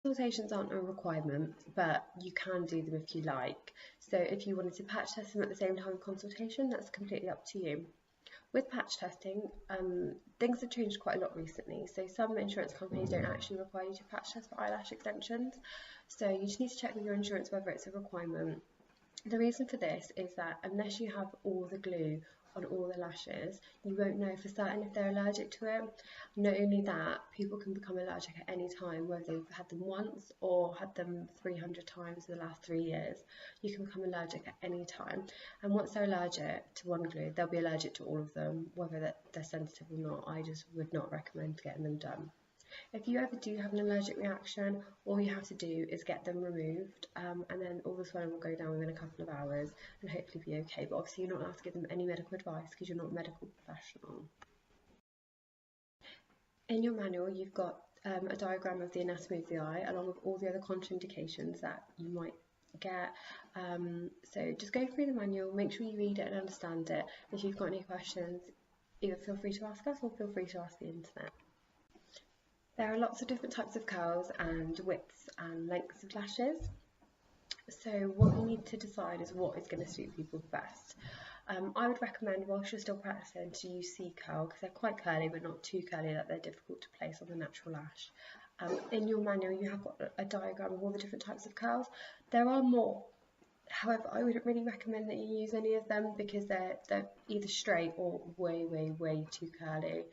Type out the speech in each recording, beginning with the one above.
Consultations aren't a requirement, but you can do them if you like. So if you wanted to patch test them at the same time as consultation, that's completely up to you. With patch testing, things have changed quite a lot recently. So some insurance companies don't actually require you to patch test for eyelash extensions. So you just need to check with your insurance whether it's a requirement. The reason for this is that unless you have all the glue on all the lashes, you won't know for certain if they're allergic to it. Not only that, people can become allergic at any time, whether they've had them once or had them 300 times in the last 3 years. You can become allergic at any time, and once they're allergic to one glue, they'll be allergic to all of them, whether they're sensitive or not. I just would not recommend getting them done. If you ever do have an allergic reaction, all you have to do is get them removed, and then all the swelling will go down within a couple of hours and hopefully be okay. But obviously you're not allowed to give them any medical advice because you're not a medical professional. In your manual you've got a diagram of the anatomy of the eye along with all the other contraindications that you might get. So just go through the manual, make sure you read it and understand it. If you've got any questions, either feel free to ask us or feel free to ask the internet. There are lots of different types of curls and widths and lengths of lashes. So what you need to decide is what is going to suit people best. I would recommend, whilst you're still practicing, to use C-curl because they're quite curly but not too curly that they're difficult to place on the natural lash. In your manual you have got a diagram of all the different types of curls. There are more. However, I wouldn't really recommend that you use any of them because they're either straight or way too curly.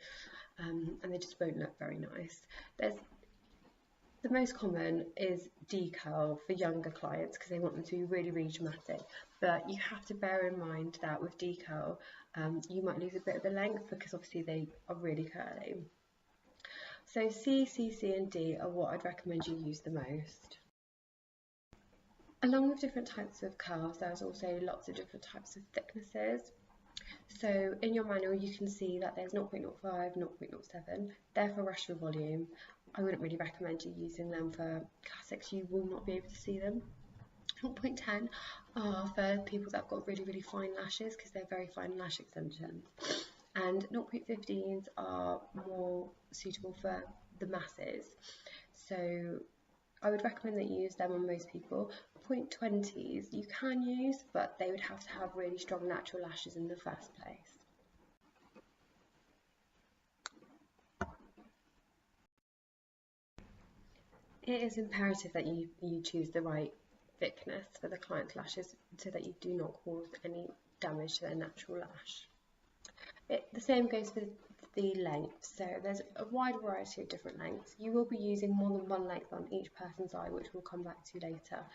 And they just won't look very nice. The most common is decurl for younger clients because they want them to be really dramatic, but you have to bear in mind that with decurl you might lose a bit of the length because obviously they are really curly. So C, and D are what I'd recommend you use the most. Along with different types of curls, there's also lots of different types of thicknesses. So in your manual you can see that there's 0.05, 0.07, they're for rashful volume. I wouldn't really recommend you using them for classics, you will not be able to see them. 0.10 are for people that have got really fine lashes because they're very fine lash extensions. And 0.15s are more suitable for the masses. So I would recommend that you use them on most people. 0.20s you can use, but they would have to have really strong natural lashes in the first place. It is imperative that you choose the right thickness for the client's lashes so that you do not cause any damage to their natural lash. The same goes for the length, so there's a wide variety of different lengths. You will be using more than one length on each person's eye, which we'll come back to later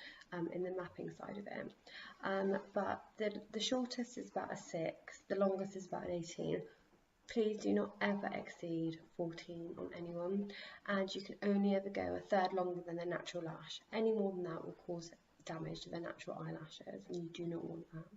in the mapping side of it. But the shortest is about a 6, the longest is about an 18. Please do not ever exceed 14 on anyone, and you can only ever go a third longer than their natural lash. Any more than that will cause damage to their natural eyelashes, and you do not want that.